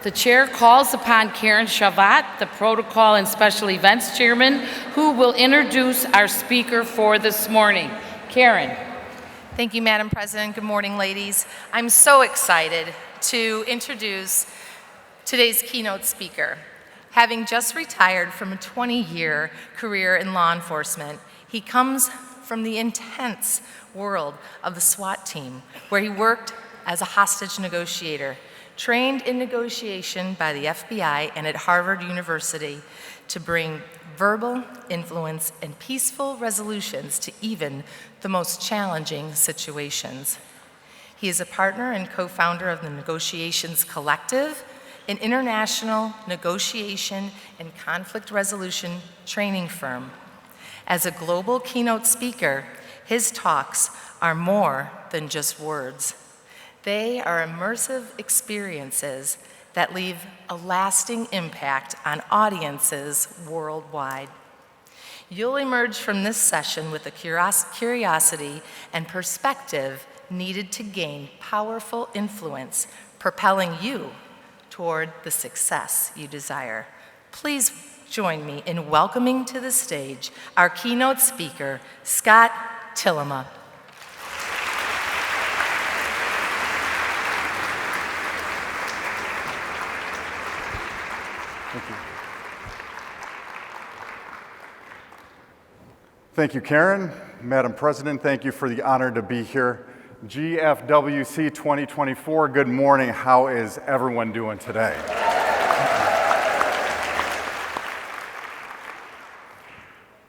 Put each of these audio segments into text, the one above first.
the chair calls upon Karen Shavat, the Protocol and Special Events Chairman, who will introduce our speaker for this morning. Karen. Thank you, Madam President. Good morning, ladies. I'm so excited to introduce today's keynote speaker. Having just retired from a 20-year career in law enforcement, he comes from the intense world of the SWAT team, where he worked as a hostage negotiator, trained in negotiation by the FBI and at Harvard University to bring verbal influence and peaceful resolutions to even the most challenging situations. He is a partner and co-founder of the Negotiations Collective, an international negotiation and conflict resolution training firm. As a global keynote speaker, his talks are more than just words. They are immersive experiences that leave a lasting impact on audiences worldwide. You'll emerge from this session with the curiosity and perspective needed to gain powerful influence, propelling you toward the success you desire. Please join me in welcoming to the stage our keynote speaker, Scott Tillema. Thank you. Thank you, Karen. Madam President, thank you for the honor to be here. GFWC 2024, good morning. How is everyone doing today?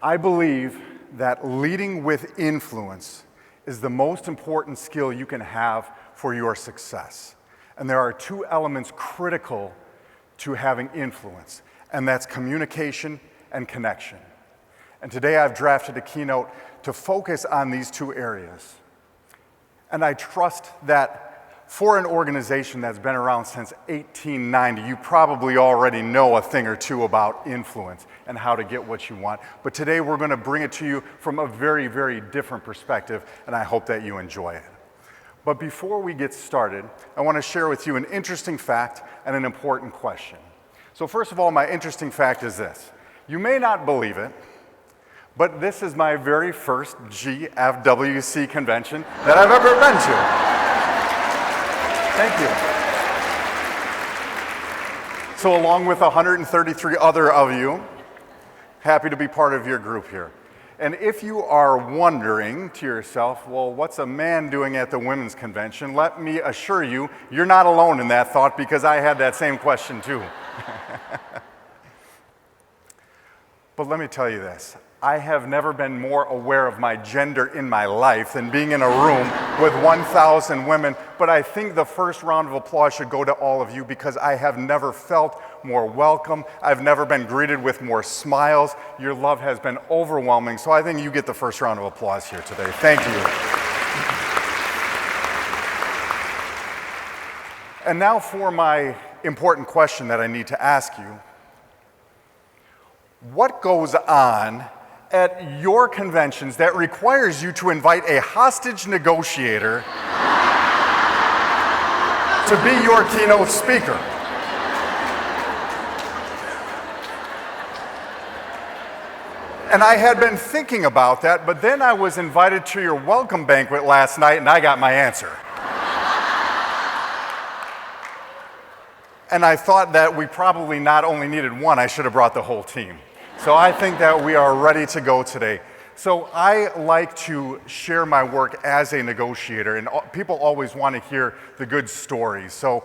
I believe that leading with influence is the most important skill you can have for your success. And there are two elements critical to having influence, and that's communication and connection. And today I've drafted a keynote to focus on these two areas. And I trust that for an organization that's been around since 1890, you probably already know a thing or two about influence and how to get what you want. But today we're going to bring it to you from a very, very different perspective, and I hope that you enjoy it. But before we get started, I want to share with you an interesting fact and an important question. So first of all, my interesting fact is this. You may not believe it, but this is my very first GFWC convention that I've ever been to. Thank you. So along with 133 other of you, happy to be part of your group here. And if you are wondering to yourself, well, what's a man doing at the women's convention? Let me assure you, you're not alone in that thought, because I had that same question too. But let me tell you this. I have never been more aware of my gender in my life than being in a room with 1,000 women. But I think the first round of applause should go to all of you, because I have never felt more welcome. I've never been greeted with more smiles. Your love has been overwhelming. So I think you get the first round of applause here today. Thank you. And now for my important question that I need to ask you. What goes on at your conventions that requires you to invite a hostage negotiator to be your keynote speaker? And I had been thinking about that, but then I was invited to your welcome banquet last night and I got my answer. And I thought that we probably not only needed one, I should have brought the whole team. So I think that we are ready to go today. So I like to share my work as a negotiator, and people always want to hear the good stories. So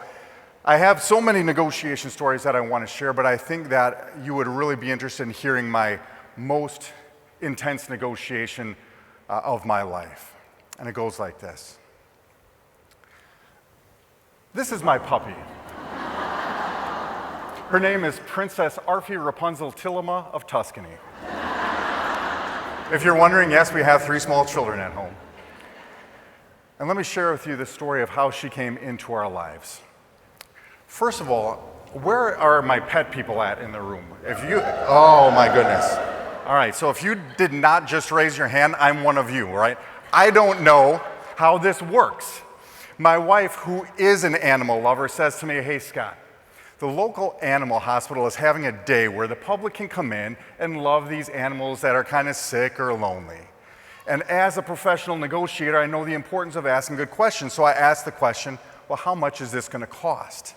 I have so many negotiation stories that I want to share, but I think that you would really be interested in hearing my most intense negotiation of my life. And it goes like this. This is my puppy. Her name is Princess Arfi Rapunzel Tillema of Tuscany. If you're wondering, yes, we have 3 small children at home. And let me share with you the story of how she came into our lives. First of all, where are my pet people at in the room? Oh my goodness. All right, so if you did not just raise your hand, I'm one of you, right? I don't know how this works. My wife, who is an animal lover, says to me, hey, Scott, The local animal hospital is having a day where the public can come in and love these animals that are kind of sick or lonely. And as a professional negotiator, I know the importance of asking good questions. So I asked the question, well, how much is this going to cost?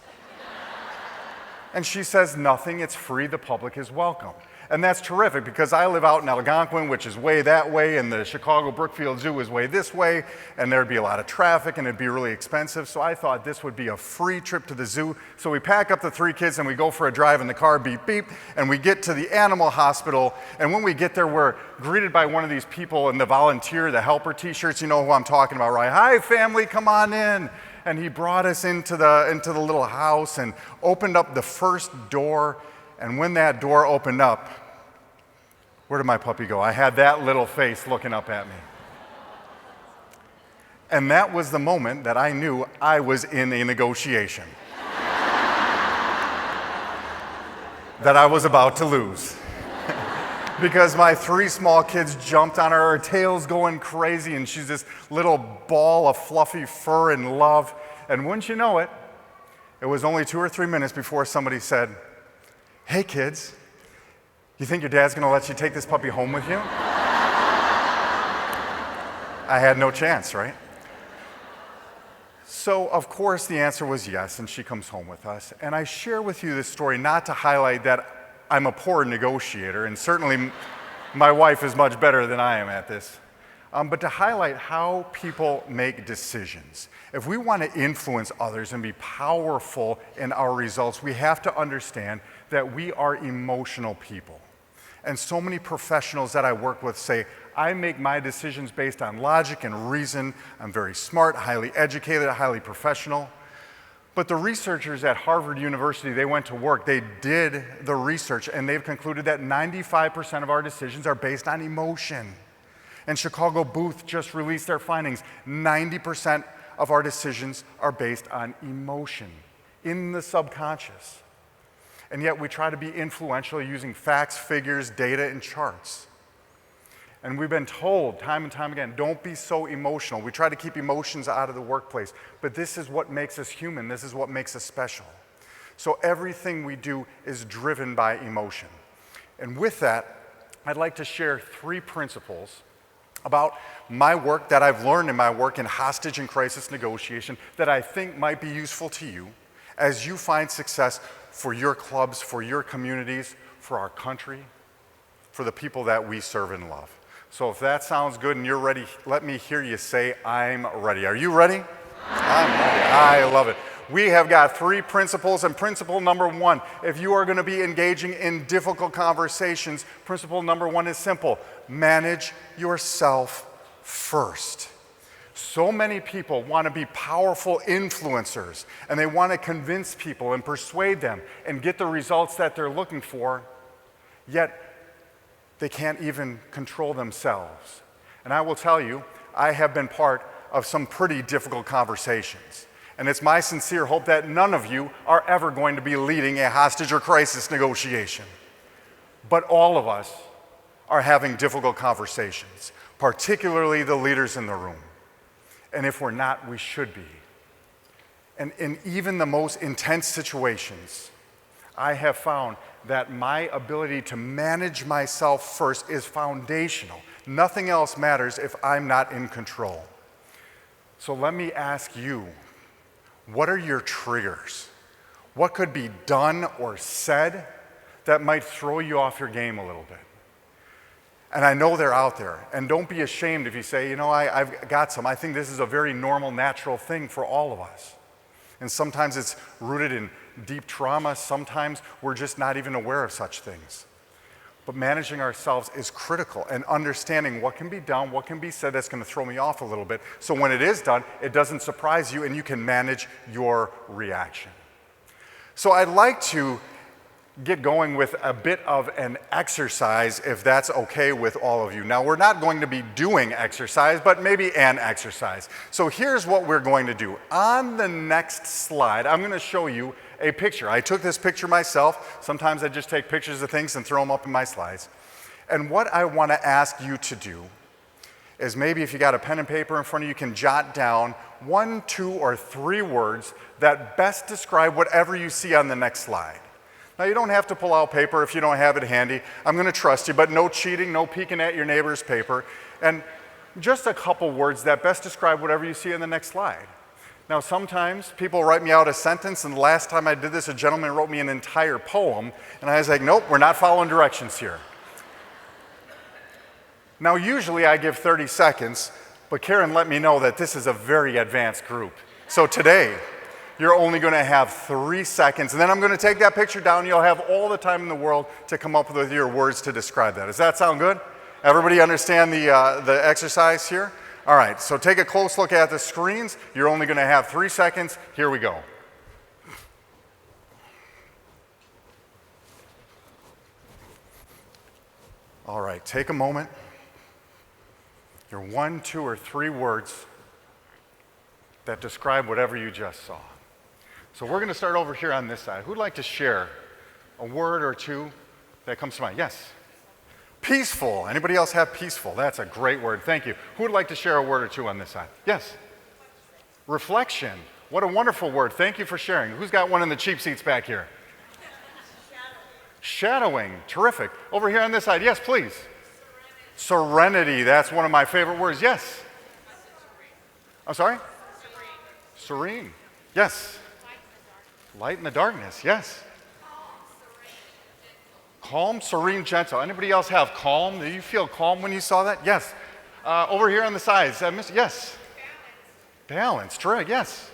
And she says, nothing, it's free, the public is welcome. And that's terrific because I live out in Algonquin, which is way that way, and the Chicago Brookfield Zoo is way this way, and there'd be a lot of traffic and it'd be really expensive. So I thought this would be a free trip to the zoo. So we pack up the 3 kids and we go for a drive in the car, beep, beep, and we get to the animal hospital. And when we get there, we're greeted by one of these people in the volunteer, the helper t-shirts. You know who I'm talking about, right? Hi, family, come on in. And he brought us into the little house and opened up the first door. And when that door opened up, where did my puppy go? I had that little face looking up at me. And that was the moment that I knew I was in a negotiation that I was about to lose. Because my 3 small kids jumped on her tails going crazy, and she's this little ball of fluffy fur and love. And wouldn't you know it, it was only 2 or 3 minutes before somebody said, hey kids, you think your dad's gonna let you take this puppy home with you? I had no chance, right? So of course the answer was yes, and she comes home with us. And I share with you this story not to highlight that I'm a poor negotiator, and certainly my wife is much better than I am at this, but to highlight how people make decisions. If we want to influence others and be powerful in our results, we have to understand that we are emotional people. And so many professionals that I work with say, I make my decisions based on logic and reason. I'm very smart, highly educated, highly professional. But the researchers at Harvard University, they went to work, they did the research, and they've concluded that 95% of our decisions are based on emotion. And Chicago Booth just released their findings. 90% of our decisions are based on emotion, in the subconscious. And yet we try to be influential using facts, figures, data, and charts. And we've been told time and time again, don't be so emotional. We try to keep emotions out of the workplace, but this is what makes us human. This is what makes us special. So everything we do is driven by emotion. And with that, I'd like to share 3 principles about my work that I've learned in my work in hostage and crisis negotiation that I think might be useful to you as you find success for your clubs, for your communities, for our country, for the people that we serve and love. So if that sounds good and you're ready, let me hear you say, I'm ready. Are you ready? I'm ready. I love it. We have got 3 principles, and principle number 1, if you are going to be engaging in difficult conversations, principle number 1 is simple. Manage yourself first. So many people want to be powerful influencers, and they want to convince people and persuade them and get the results that they're looking for, yet they can't even control themselves. And I will tell you, I have been part of some pretty difficult conversations. And it's my sincere hope that none of you are ever going to be leading a hostage or crisis negotiation. But all of us are having difficult conversations, particularly the leaders in the room. And if we're not, we should be. And in even the most intense situations, I have found that my ability to manage myself first is foundational. Nothing else matters if I'm not in control. So let me ask you, what are your triggers? What could be done or said that might throw you off your game a little bit? And I know they're out there. And don't be ashamed if you say, you know, I've got some. I think this is a very normal, natural thing for all of us. And sometimes it's rooted in deep trauma. Sometimes we're just not even aware of such things. But managing ourselves is critical, and understanding what can be done, what can be said that's going to throw me off a little bit. So when it is done, it doesn't surprise you and you can manage your reaction. So I'd like to get going with a bit of an exercise, if that's okay with all of you. Now, we're not going to be doing exercise, but maybe an exercise. So here's what we're going to do. On the next slide, I'm going to show you a picture. I took this picture myself. Sometimes I just take pictures of things and throw them up in my slides. And what I want to ask you to do is maybe if you got a pen and paper in front of you, you can jot down 1, 2, or 3 words that best describe whatever you see on the next slide. Now, you don't have to pull out paper if you don't have it handy. I'm going to trust you, but no cheating, no peeking at your neighbor's paper. And just a couple words that best describe whatever you see on the next slide. Now, sometimes people write me out a sentence, and the last time I did this, a gentleman wrote me an entire poem, and I was like, nope, we're not following directions here. Now, usually I give 30 seconds, but Karen let me know that this is a very advanced group. So today, you're only going to have 3 seconds, and then I'm going to take that picture down. You'll have all the time in the world to come up with your words to describe that. Does that sound good? Everybody understand the exercise here? All right, so take a close look at the screens. You're only going to have 3 seconds. Here we go. All right, take a moment. Your 1, 2, or 3 words that describe whatever you just saw. So we're going to start over here on this side. Who'd like to share a word or two that comes to mind? Yes. Peaceful. Anybody else have peaceful? That's a great word. Thank you. Who would like to share a word or two on this side? Yes. Reflection. What a wonderful word. Thank you for sharing. Who's got one in the cheap seats back here? Shadowing. Terrific. Over here on this side. Yes, please. Serenity. That's one of my favorite words. Yes. I'm sorry? Serene. Yes. Light in the darkness. Yes. Calm, serene, gentle. Anybody else have calm? Did you feel calm when you saw that? Yes. Over here on the sides. Yes. Balance. Terrific. Yes.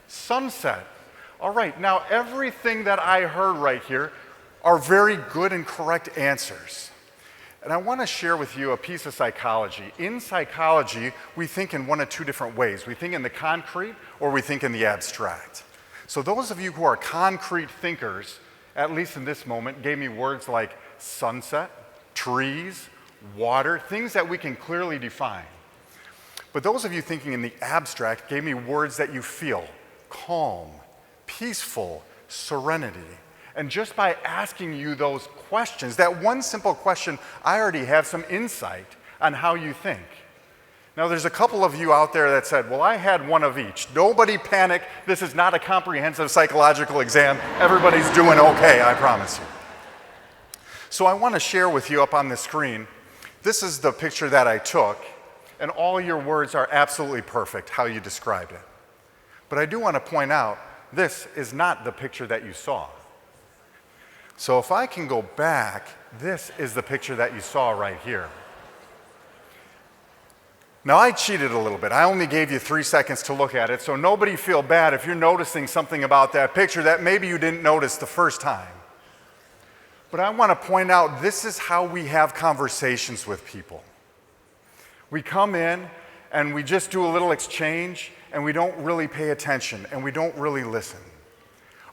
Sunset. All right. Now, everything that I heard right here are very good and correct answers. And I want to share with you a piece of psychology. In psychology, we think in one of 2 different ways. We think in the concrete or we think in the abstract. So those of you who are concrete thinkers, at least in this moment, gave me words like sunset, trees, water, things that we can clearly define. But those of you thinking in the abstract gave me words that you feel: calm, peaceful, serenity. And just by asking you those questions, that one simple question, I already have some insight on how you think. Now, there's a couple of you out there that said, well, I had one of each. Nobody panic. This is not a comprehensive psychological exam. Everybody's doing okay, I promise you. So I want to share with you up on the screen, this is the picture that I took, and all your words are absolutely perfect, how you described it. But I do want to point out, this is not the picture that you saw. So if I can go back, this is the picture that you saw right here. Now, I cheated a little bit. I only gave you 3 seconds to look at it, so nobody feel bad if you're noticing something about that picture that maybe you didn't notice the first time. But I want to point out, this is how we have conversations with people. We come in and we just do a little exchange and we don't really pay attention and we don't really listen.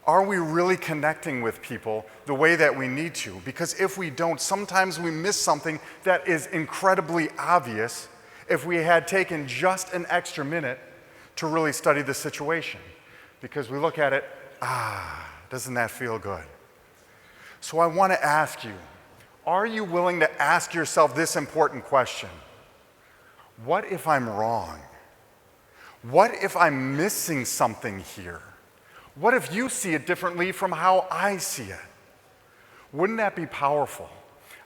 Are we really connecting with people the way that we need to? Because if we don't, sometimes we miss something that is incredibly obvious if we had taken just an extra minute to really study the situation. Because we look at it, doesn't that feel good? So I want to ask you, are you willing to ask yourself this important question? What if I'm wrong? What if I'm missing something here? What if you see it differently from how I see it? Wouldn't that be powerful?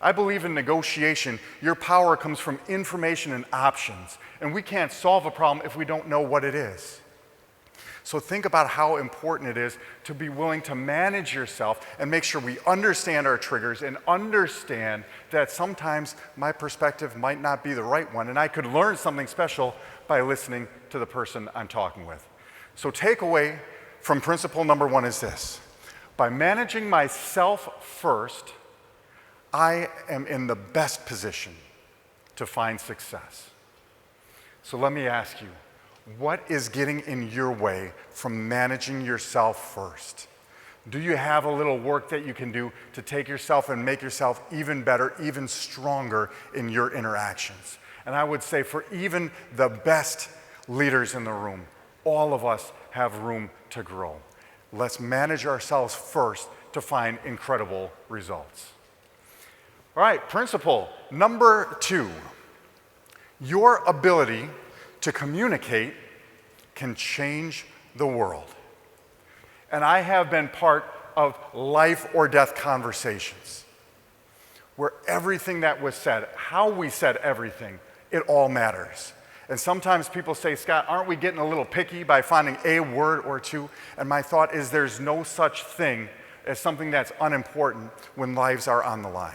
I believe in negotiation, your power comes from information and options, and we can't solve a problem if we don't know what it is. So think about how important it is to be willing to manage yourself and make sure we understand our triggers and understand that sometimes my perspective might not be the right one, and I could learn something special by listening to the person I'm talking with. So takeaway from principle number 1 is this: by managing myself first, I am in the best position to find success. So let me ask you, what is getting in your way from managing yourself first? Do you have a little work that you can do to take yourself and make yourself even better, even stronger in your interactions? And I would say for even the best leaders in the room, all of us have room to grow. Let's manage ourselves first to find incredible results. All right, principle number 2. Your ability to communicate can change the world. And I have been part of life or death conversations where everything that was said, how we said everything, it all matters. And sometimes people say, Scott, aren't we getting a little picky by finding a word or two? And my thought is there's no such thing as something that's unimportant when lives are on the line.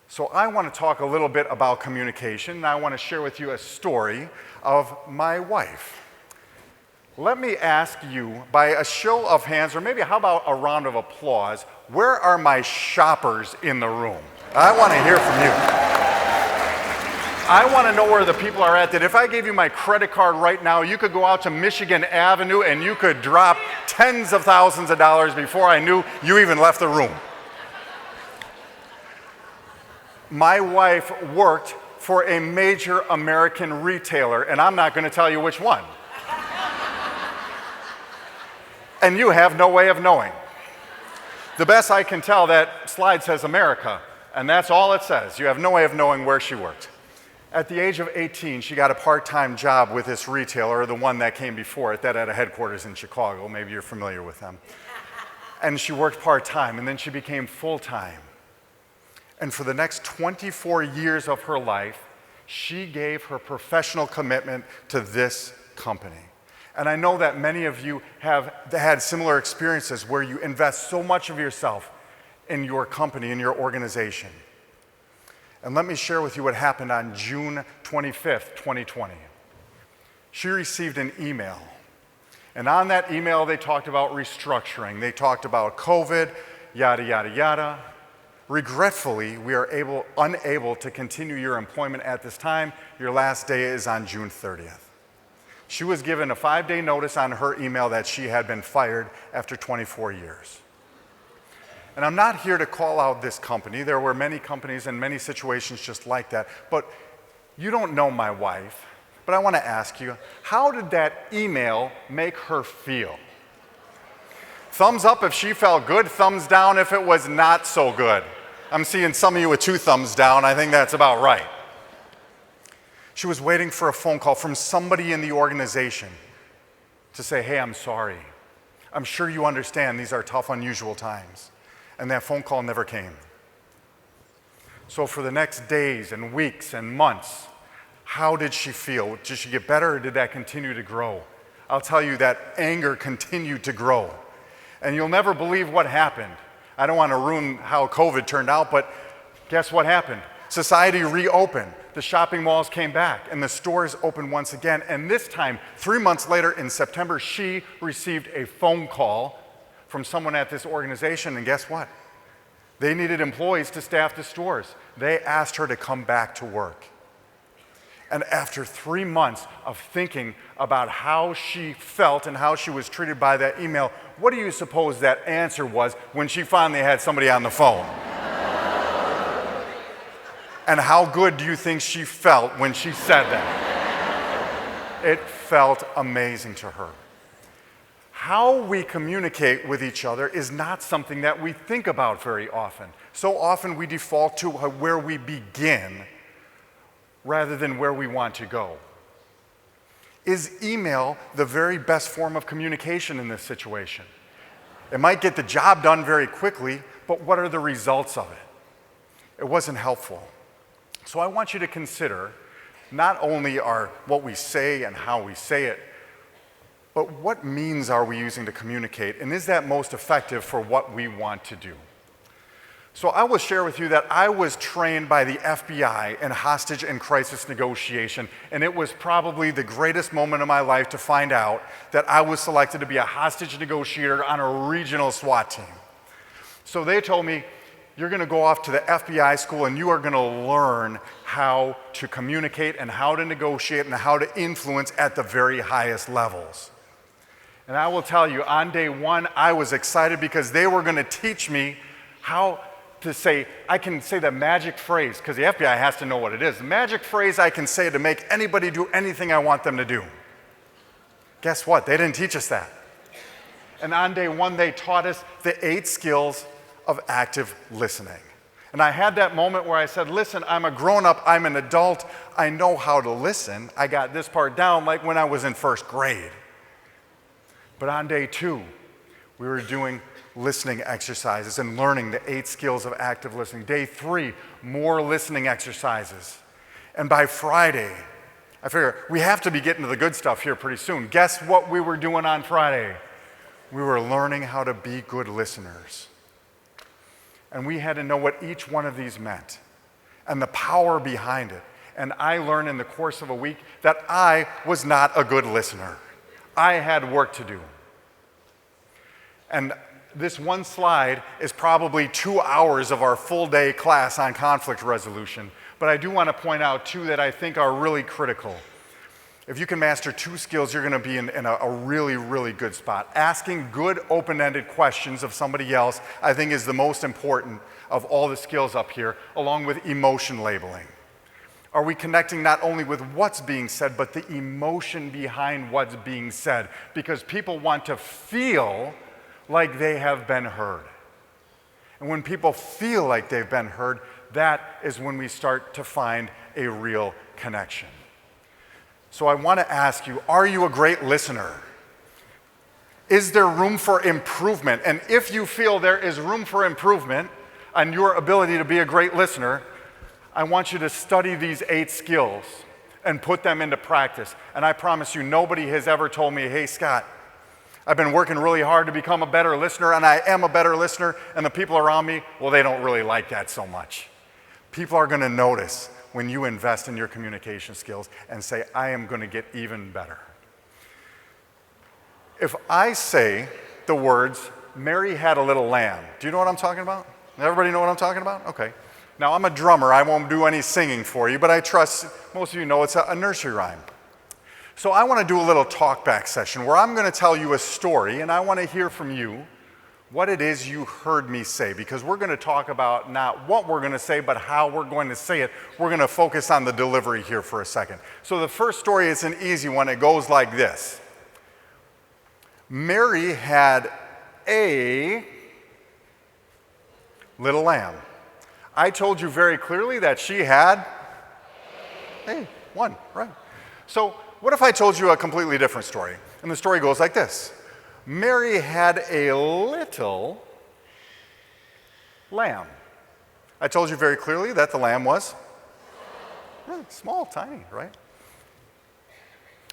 So I want to talk a little bit about communication, and I want to share with you a story of my wife. Let me ask you, by a show of hands, or maybe how about a round of applause, where are my shoppers in the room? I want to hear from you. I want to know where the people are at, that if I gave you my credit card right now, you could go out to Michigan Avenue and you could drop tens of thousands of dollars before I knew you even left the room. My wife worked for a major American retailer, and I'm not going to tell you which one. And you have no way of knowing. The best I can tell, that slide says America, and that's all it says. You have no way of knowing where she worked. At the age of 18, she got a part-time job with this retailer, the one that came before it, that had a headquarters in Chicago. Maybe you're familiar with them. And she worked part-time, and then she became full-time. And for the next 24 years of her life, she gave her professional commitment to this company. And I know that many of you have had similar experiences where you invest so much of yourself in your company, in your organization. And let me share with you what happened on June 25th, 2020. She received an email. And on that email, they talked about restructuring. They talked about COVID, yada, yada, yada. Regretfully, we are unable to continue your employment at this time. Your last day is on June 30th. She was given a 5-day notice on her email that she had been fired after 24 years. And I'm not here to call out this company. There were many companies and many situations just like that. But you don't know my wife. But I want to ask you, how did that email make her feel? Thumbs up if she felt good, thumbs down if it was not so good. I'm seeing some of you with 2 thumbs down. I think that's about right. She was waiting for a phone call from somebody in the organization to say, hey, I'm sorry. I'm sure you understand these are tough, unusual times. And that phone call never came. So for the next days and weeks and months, how did she feel? Did she get better, or did that continue to grow? I'll tell you that anger continued to grow. And you'll never believe what happened. I don't want to ruin how COVID turned out, but guess what happened? Society reopened. The shopping malls came back, and the stores opened once again. And this time, 3 months later in September, she received a phone call from someone at this organization, and guess what? They needed employees to staff the stores. They asked her to come back to work. And after 3 months of thinking about how she felt and how she was treated by that email, what do you suppose that answer was when she finally had somebody on the phone? And how good do you think she felt when she said that? It felt amazing to her. How we communicate with each other is not something that we think about very often. So often we default to where we begin rather than where we want to go. Is email the very best form of communication in this situation? It might get the job done very quickly, but what are the results of it? It wasn't helpful. So I want you to consider not only what we say and how we say it, but what means are we using to communicate, and is that most effective for what we want to do? So I will share with you that I was trained by the FBI in hostage and crisis negotiation, and it was probably the greatest moment of my life to find out that I was selected to be a hostage negotiator on a regional SWAT team. So they told me, you're going to go off to the FBI school and you are going to learn how to communicate and how to negotiate and how to influence at the very highest levels. And I will tell you, on day one, I was excited because they were going to teach me how to say, I can say the magic phrase, because the FBI has to know what it is. The magic phrase I can say to make anybody do anything I want them to do. Guess what? They didn't teach us that. And on day one, they taught us the 8 skills of active listening. And I had that moment where I said, listen, I'm a grown-up, I'm an adult, I know how to listen. I got this part down like when I was in first grade. But on day 2, we were doing listening exercises and learning the 8 skills of active listening. Day 3, more listening exercises. And by Friday, I figure we have to be getting to the good stuff here pretty soon. Guess what we were doing on Friday? We were learning how to be good listeners. And we had to know what each one of these meant and the power behind it. And I learned in the course of a week that I was not a good listener. I had work to do. And this one slide is probably 2 hours of our full day class on conflict resolution. But I do want to point out 2 that I think are really critical. If you can master 2 skills, you're going to be in a really, really good spot. Asking good, open-ended questions of somebody else, I think, is the most important of all the skills up here, along with emotion labeling. Are we connecting not only with what's being said, but the emotion behind what's being said? Because people want to feel like they have been heard. And when people feel like they've been heard, that is when we start to find a real connection. So I want to ask you, are you a great listener? Is there room for improvement? And if you feel there is room for improvement on your ability to be a great listener, I want you to study these 8 skills and put them into practice. And I promise you, nobody has ever told me, hey, Scott, I've been working really hard to become a better listener, and I am a better listener, and the people around me, well, they don't really like that so much. People are going to notice when you invest in your communication skills and say, I am going to get even better. If I say the words, Mary had a little lamb, do you know what I'm talking about? Everybody know what I'm talking about? Okay. Now, I'm a drummer. I won't do any singing for you, but I trust most of you know it's a nursery rhyme. So I want to do a little talk back session where I'm going to tell you a story, and I want to hear from you what it is you heard me say, because we're going to talk about not what we're going to say, but how we're going to say it. We're going to focus on the delivery here for a second. So the first story is an easy one. It goes like this. Mary had a little lamb. I told you very clearly that she had one, right? So what if I told you a completely different story? And the story goes like this. Mary had a little lamb. I told you very clearly that the lamb was small, tiny, right?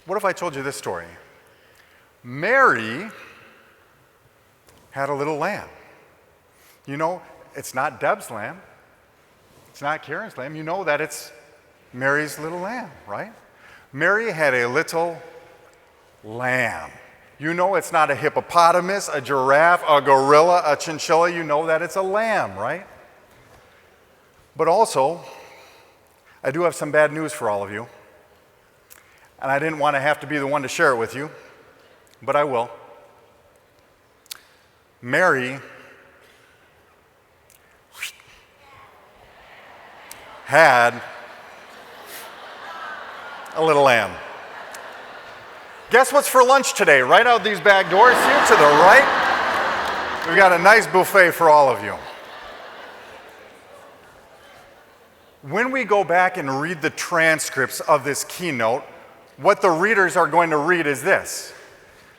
What if I told you this story? Mary had a little lamb. You know, it's not Deb's lamb. It's not Karen's lamb. You know that it's Mary's little lamb, right? Mary had a little lamb. You know it's not a hippopotamus, a giraffe, a gorilla, a chinchilla. You know that it's a lamb, right? But also, I do have some bad news for all of you. And I didn't want to have to be the one to share it with you, but I will. Mary had a little lamb. Guess what's for lunch today? Right out these back doors here to the right. We've got a nice buffet for all of you. When we go back and read the transcripts of this keynote, what the readers are going to read is this.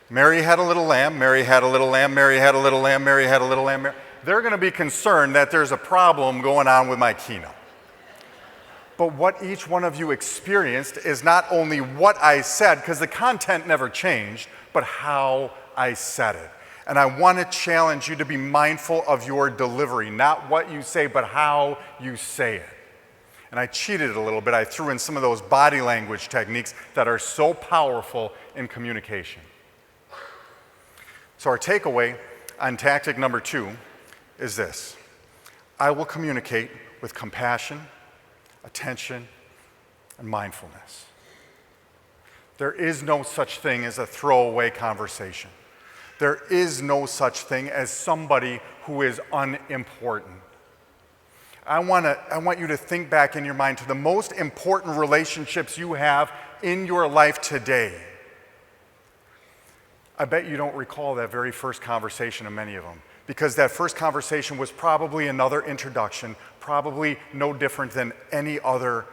Mary had a little lamb, Mary had a little lamb, Mary had a little lamb, Mary had a little lamb. They're going to be concerned that there's a problem going on with my keynote. But what each one of you experienced is not only what I said, because the content never changed, but how I said it. And I want to challenge you to be mindful of your delivery, not what you say, but how you say it. And I cheated a little bit. I threw in some of those body language techniques that are so powerful in communication. So our takeaway on tactic number 2 is this. I will communicate with compassion, attention, and mindfulness. There is no such thing as a throwaway conversation. There is no such thing as somebody who is unimportant. I want you to think back in your mind to the most important relationships you have in your life today. I bet you don't recall that very first conversation of many of them, because that first conversation was probably another introduction, probably no different than any other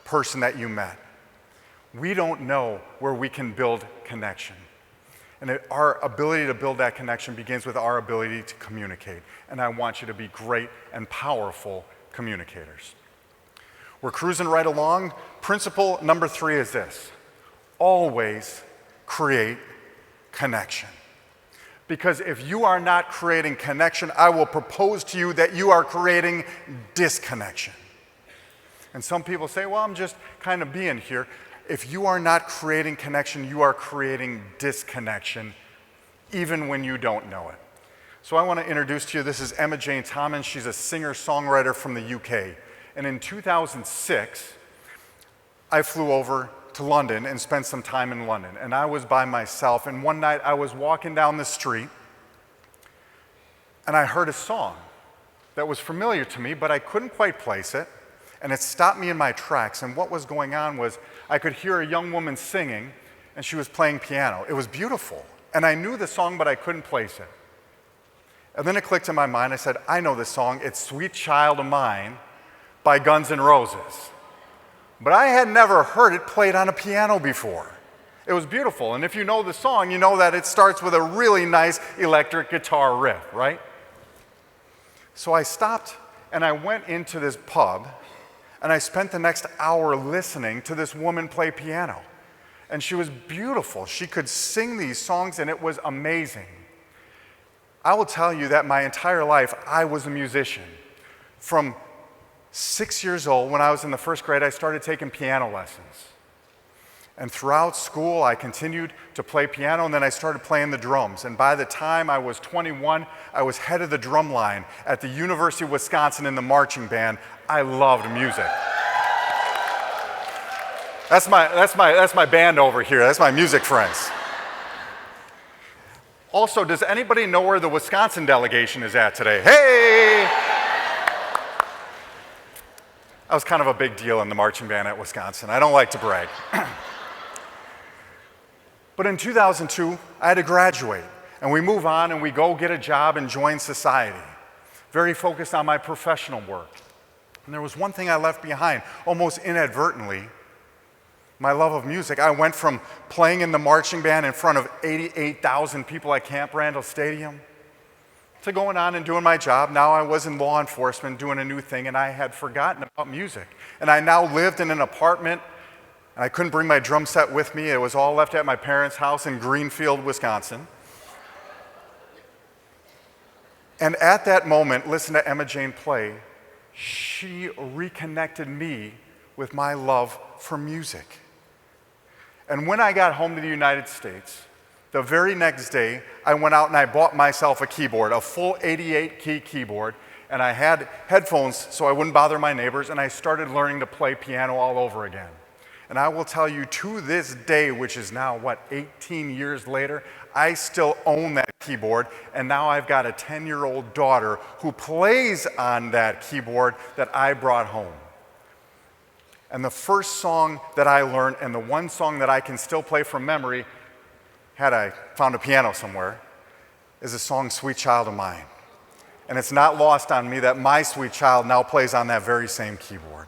person that you met. We don't know where we can build connection. And our ability to build that connection begins with our ability to communicate. And I want you to be great and powerful communicators. We're cruising right along. Principle number 3 is this: always create connection. Because if you are not creating connection, I will propose to you that you are creating disconnection. And some people say, well, I'm just kind of being here. If you are not creating connection, you are creating disconnection, even when you don't know it. So I want to introduce to you, this is Emma Jane Thomas. She's a singer-songwriter from the UK. And in 2006, I flew over to London and spent some time in London. And I was by myself. And one night I was walking down the street, and I heard a song that was familiar to me, but I couldn't quite place it. And it stopped me in my tracks. And what was going on was I could hear a young woman singing, and she was playing piano. It was beautiful. And I knew the song, but I couldn't place it. And then it clicked in my mind. I said, I know this song. It's Sweet Child of Mine by Guns N' Roses. But I had never heard it played on a piano before. It was beautiful. And if you know the song, you know that it starts with a really nice electric guitar riff, right? So I stopped and I went into this pub, and I spent the next hour listening to this woman play piano. And she was beautiful. She could sing these songs, and it was amazing. I will tell you that my entire life, I was a musician. From 6 years old, when I was in the first grade, I started taking piano lessons. And throughout school, I continued to play piano, and then I started playing the drums. And by the time I was 21, I was head of the drum line at the University of Wisconsin in the marching band. I loved music. That's my band over here. That's my music friends. Also, does anybody know where the Wisconsin delegation is at today? Hey! I was kind of a big deal in the marching band at Wisconsin. I don't like to brag. But in 2002, I had to graduate, and we move on and we go get a job and join society. Very focused on my professional work. And there was one thing I left behind, almost inadvertently, my love of music. I went from playing in the marching band in front of 88,000 people at Camp Randall Stadium to going on and doing my job. Now I was in law enforcement doing a new thing, and I had forgotten about music. And I now lived in an apartment, and I couldn't bring my drum set with me. It was all left at my parents' house in Greenfield, Wisconsin. And at that moment, listen to Emma Jane play. She reconnected me with my love for music. And when I got home to the United States, the very next day, I went out and I bought myself a keyboard, a full 88-key keyboard, and I had headphones so I wouldn't bother my neighbors, and I started learning to play piano all over again. And I will tell you, to this day, which is now, 18 years later, I still own that keyboard, and now I've got a 10-year-old daughter who plays on that keyboard that I brought home. And the first song that I learned, and the one song that I can still play from memory, had I found a piano somewhere, is the song Sweet Child of Mine. And it's not lost on me that my sweet child now plays on that very same keyboard.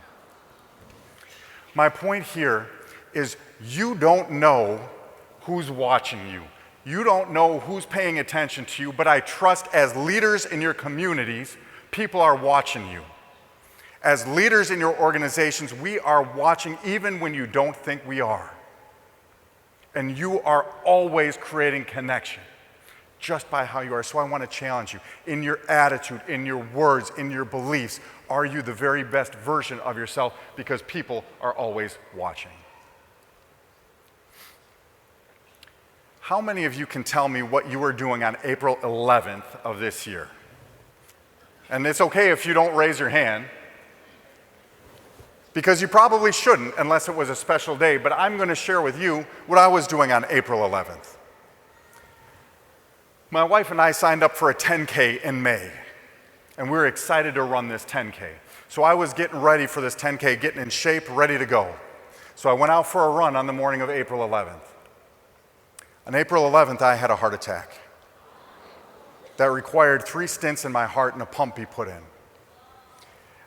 My point here is you don't know who's watching you. You don't know who's paying attention to you, but I trust as leaders in your communities, people are watching you. As leaders in your organizations, we are watching even when you don't think we are. And you are always creating connection just by how you are. So I want to challenge you. In your attitude, in your words, in your beliefs, are you the very best version of yourself? Because people are always watching. How many of you can tell me what you were doing on April 11th of this year? And it's okay if you don't raise your hand, because you probably shouldn't unless it was a special day, but I'm going to share with you what I was doing on April 11th. My wife and I signed up for a 10K in May, and we were excited to run this 10K. So I was getting ready for this 10K, getting in shape, ready to go. So I went out for a run on the morning of April 11th. On April 11th, I had a heart attack that required 3 stents in my heart and a pump be put in.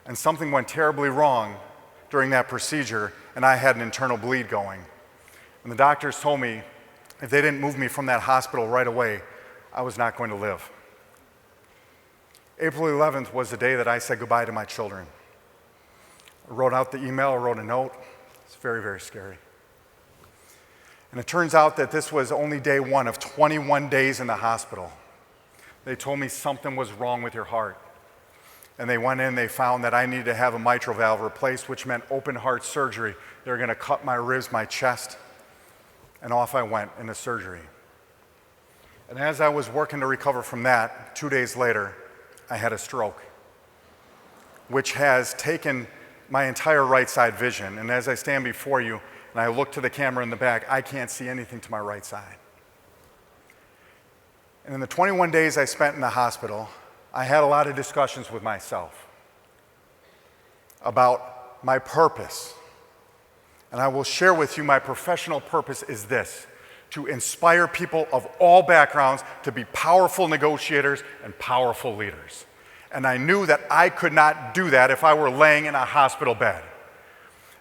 and something went terribly wrong during that procedure, and I had an internal bleed going. And the doctors told me if they didn't move me from that hospital right away, I was not going to live. April 11th was the day that I said goodbye to my children. I wrote out the email, I wrote a note. It's very, very scary. And it turns out that this was only day one of 21 days in the hospital. They told me something was wrong with your heart. And they went in, they found that I needed to have a mitral valve replaced, which meant open heart surgery. They were going to cut my ribs, my chest, and off I went into surgery. And as I was working to recover from that, 2 days later, I had a stroke, which has taken my entire right side vision. And as I stand before you and I look to the camera in the back, I can't see anything to my right side. And in the 21 days I spent in the hospital, I had a lot of discussions with myself about my purpose. And I will share with you my professional purpose is this: to inspire people of all backgrounds to be powerful negotiators and powerful leaders. And I knew that I could not do that if I were laying in a hospital bed.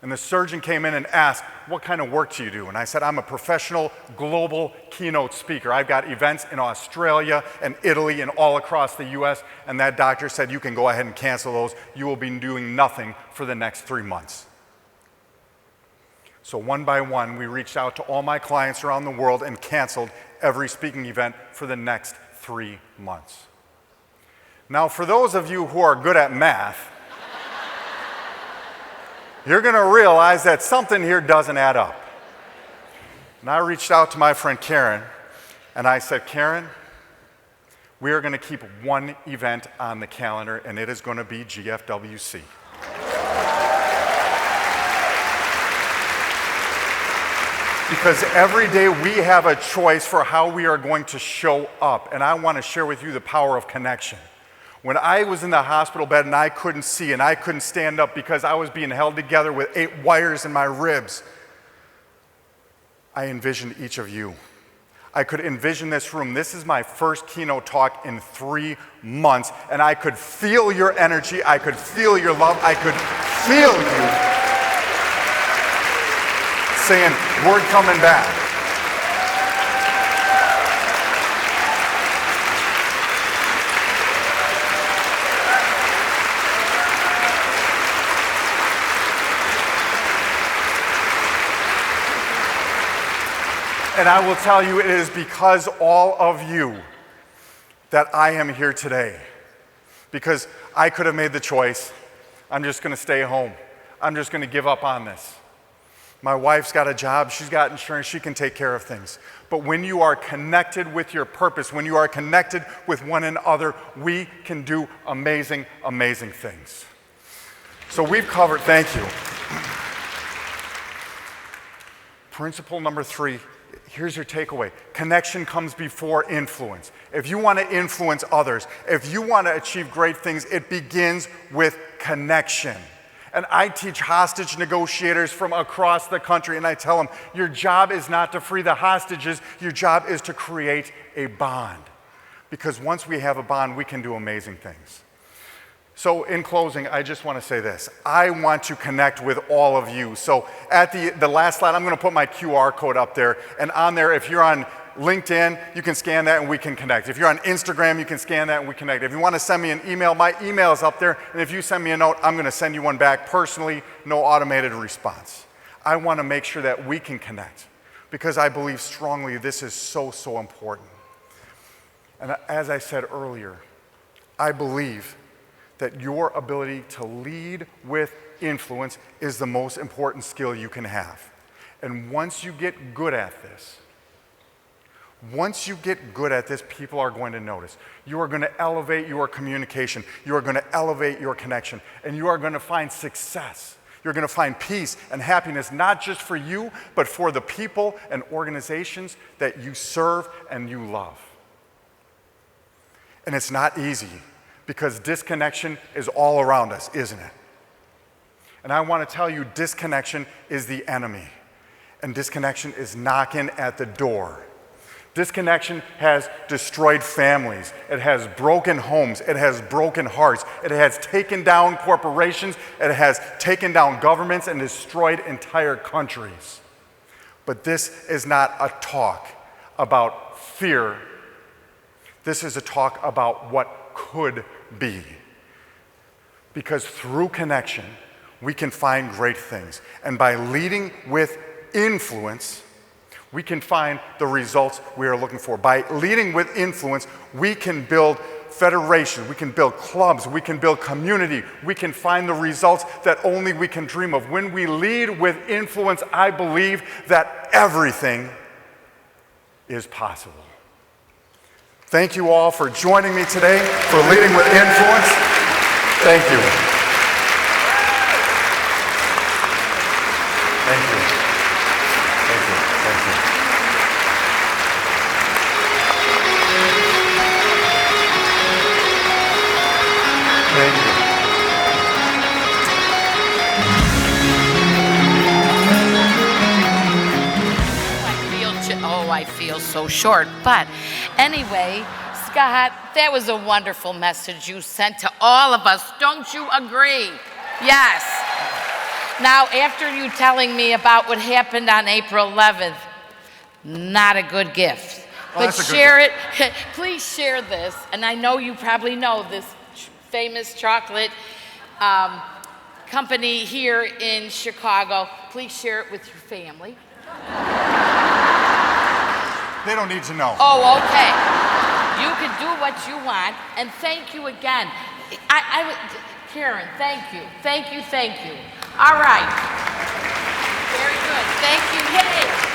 And the surgeon came in and asked, what kind of work do you do? And I said, I'm a professional global keynote speaker. I've got events in Australia and Italy and all across the US. And that doctor said, you can go ahead and cancel those. You will be doing nothing for the next 3 months. So one by one, we reached out to all my clients around the world and canceled every speaking event for the next 3 months. Now, for those of you who are good at math, you're going to realize that something here doesn't add up. And I reached out to my friend Karen, and I said, Karen, we are going to keep one event on the calendar, and it is going to be GFWC. Because every day we have a choice for how we are going to show up. And I want to share with you the power of connection. When I was in the hospital bed and I couldn't see and I couldn't stand up because I was being held together with 8 wires in my ribs, I envisioned each of you. I could envision this room. This is my first keynote talk in 3 months, and I could feel your energy. I could feel your love. I could feel you saying, we're coming back. And I will tell you, it is because all of you that I am here today. Because I could have made the choice, I'm just going to stay home. I'm just going to give up on this. My wife's got a job, she's got insurance, she can take care of things. But when you are connected with your purpose, when you are connected with one another, we can do amazing, amazing things. So we've covered, thank you. Principle number 3, here's your takeaway. Connection comes before influence. If you want to influence others, if you want to achieve great things, it begins with connection. And I teach hostage negotiators from across the country, and I tell them, your job is not to free the hostages, your job is to create a bond. Because once we have a bond, we can do amazing things. So in closing, I just want to say this. I want to connect with all of you. So at the last slide, I'm going to put my QR code up there. And on there, if you're on LinkedIn, you can scan that and we can connect. If you're on Instagram, you can scan that and we connect. If you want to send me an email, my email is up there. And if you send me a note, I'm going to send you one back personally, no automated response. I want to make sure that we can connect because I believe strongly this is so, so important. And as I said earlier, I believe that your ability to lead with influence is the most important skill you can have. And once you get good at this, people are going to notice. You are going to elevate your communication. You are going to elevate your connection. And you are going to find success. You're going to find peace and happiness, not just for you, but for the people and organizations that you serve and you love. And it's not easy, because disconnection is all around us, isn't it? And I want to tell you, disconnection is the enemy. And disconnection is knocking at the door. Disconnection has destroyed families. It has broken homes. It has broken hearts. It has taken down corporations. It has taken down governments and destroyed entire countries. But this is not a talk about fear. This is a talk about what could be. Because through connection, we can find great things. And by leading with influence, we can find the results we are looking for. By leading with influence, we can build federations, we can build clubs, we can build community, we can find the results that only we can dream of. When we lead with influence, I believe that everything is possible. Thank you all for joining me today for Leading with Influence. Thank you. Thank you. Thank you. Thank you. Thank you. I feel so short. But anyway, Scott, that was a wonderful message you sent to all of us. Don't you agree? Yes. Now, after you telling me about what happened on April 11th, not a good gift. Well, but share it. Please share this. And I know you probably know this famous chocolate company here in Chicago. Please share it with your family. They don't need to know. Oh, okay. You can do what you want, and thank you again. Karen, thank you. Thank you, thank you. All right. Very good. Thank you. Yay.